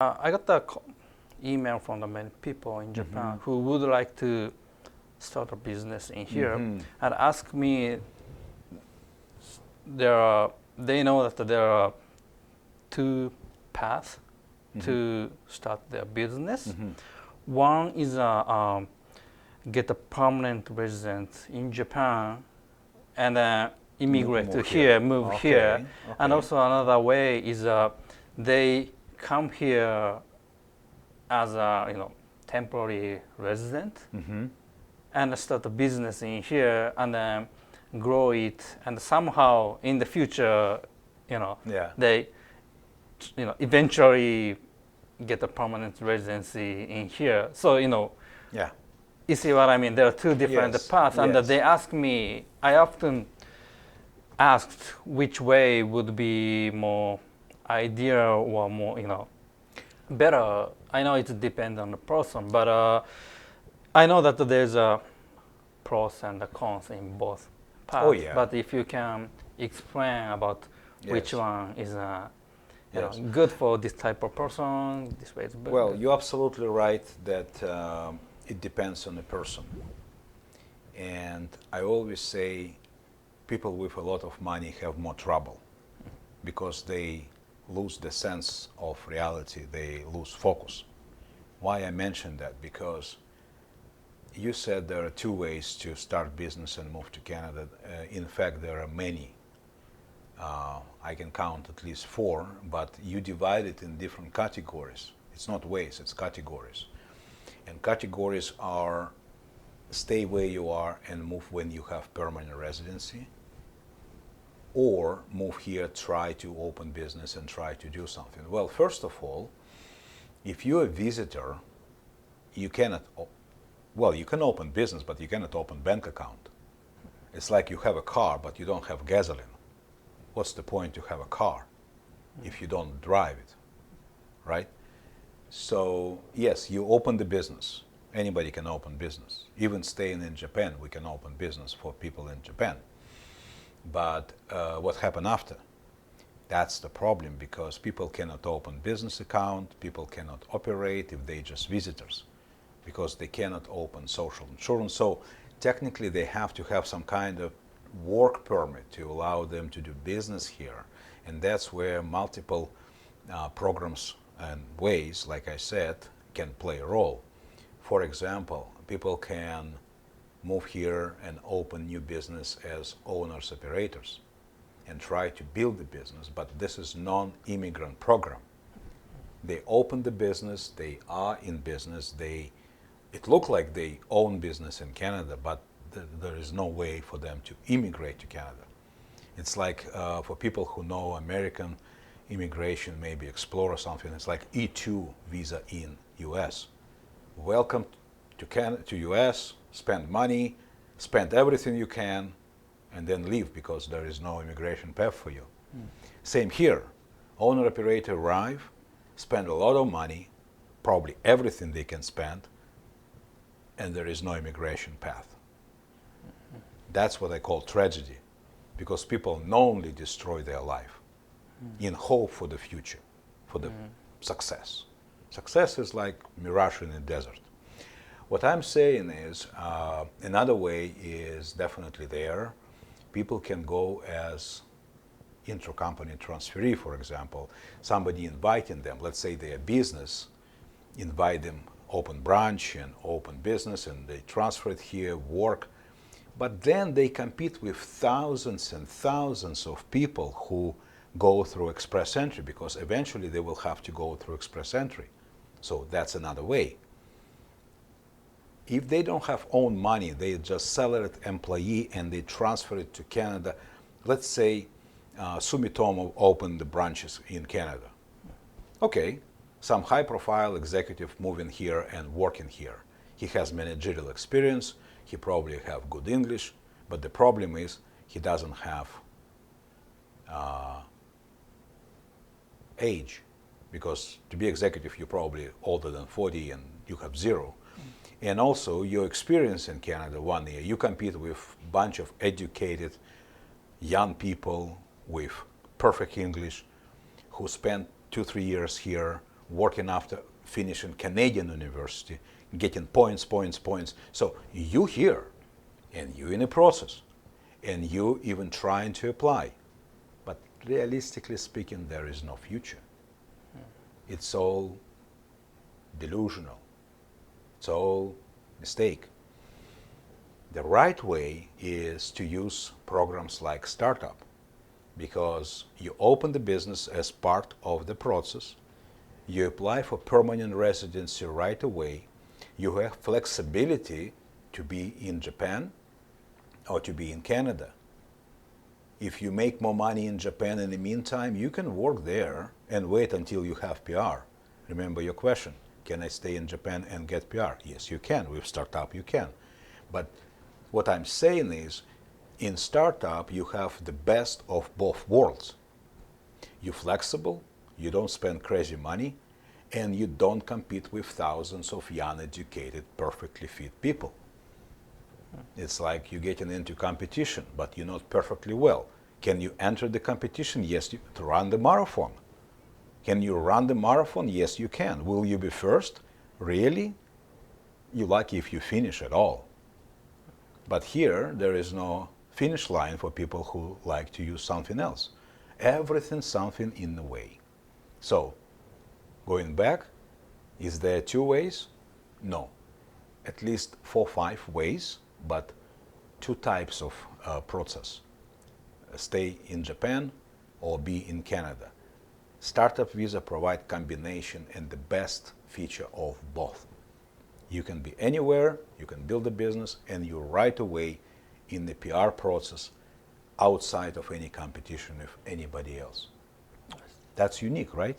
I got the email from the many people in Japan who would like to start a business in here and ask me. They know that there are two paths to start their business. One is get a permanent residence in Japan and immigrate to here, move here. And also another way is they come here as a temporary resident and start a business in here and then grow it, and somehow in the future, they eventually get a permanent residency in here. So you see what I mean? There are two different paths, and they ask me. I often asked which way would be more ideal or more better. I know it depends on the person, but I know that there's a pros and the cons in both paths. Oh, yeah. But if you can explain about which one is good for this type of person, this way is better. Well, you're absolutely right that it depends on the person. And I always say people with a lot of money have more trouble because they lose the sense of reality, they lose focus. Why I mentioned that? Because you said there are two ways to start business and move to Canada. In fact, there are many. I can count at least 4, but you divide it in different categories. It's not ways, it's categories. And categories are stay where you are and move when you have permanent residency, or move here, try to open business and try to do something. Well, first of all, if you're a visitor, you cannot, you can open business, but you cannot open bank account. It's like you have a car, but you don't have gasoline. What's the point to have a car if you don't drive it, right? So yes, you open the business. Anybody can open business. Even staying in Japan, we can open business for people in Japan. But what happened after? That's the problem, because people cannot open business account, people cannot operate if they're just visitors, because they cannot open social insurance. So technically they have to have some kind of work permit to allow them to do business here. And that's where multiple programs and ways, like I said, can play a role. For example, people can move here and open new business as owners operators and try to build the business, but this is non-immigrant program. They open the business, they are in business, it looks like they own business in Canada, but there is no way for them to immigrate to Canada. It's like for people who know American immigration, maybe explore or something, it's like E2 visa in US. Welcome to Canada, to US, spend money, spend everything you can, and then leave because there is no immigration path for you. Same here. Owner operator arrive, spend a lot of money, probably everything they can spend, and there is no immigration path. That's what I call tragedy, because people knowingly destroy their life in hope for the future, for the success. Success is like mirage in the desert. What I'm saying is another way is definitely there. People can go as intra-company transferee, for example. Somebody inviting them, let's say they're a business, invite them, open branch and open business, and they transfer it here, work. But then they compete with thousands and thousands of people who go through express entry, because eventually they will have to go through express entry. So that's another way. If they don't have own money, they just salaried employee and they transfer it to Canada. Let's say Sumitomo opened the branches in Canada. Okay, some high-profile executive moving here and working here. He has managerial experience, he probably have good English, but the problem is he doesn't have age, because to be executive you're probably older than 40 and you have 0. And also your experience in Canada 1 year, you compete with a bunch of educated young people with perfect English who spent 2-3 years here working after finishing Canadian university, getting points. So you here, and you in the process, and you even trying to apply. But realistically speaking, there is no future. It's all delusional. It's all mistake. The right way is to use programs like Startup, because you open the business as part of the process, you apply for permanent residency right away, you have flexibility to be in Japan or to be in Canada. If you make more money in Japan in the meantime, you can work there and wait until you have PR. Remember your question, can I stay in Japan and get PR? Yes, you can. With Startup, you can. But what I'm saying is, in Startup, you have the best of both worlds. You're flexible, you don't spend crazy money, and you don't compete with thousands of young, educated, perfectly fit people. It's like you're getting into competition, but you're not perfectly well. Can you enter the competition? Yes, to run the marathon. Can you run the marathon? Yes, you can. Will you be first? Really? You're lucky if you finish at all. But here, there is no finish line for people who like to use something else. Everything's something in the way. So, going back, is there 2 ways? No. At least 4 or 5 ways, but 2 types of process. Stay in Japan or be in Canada. Startup visa provide combination and the best feature of both. You can be anywhere, you can build a business, and you're right away in the PR process outside of any competition with anybody else. That's unique, right?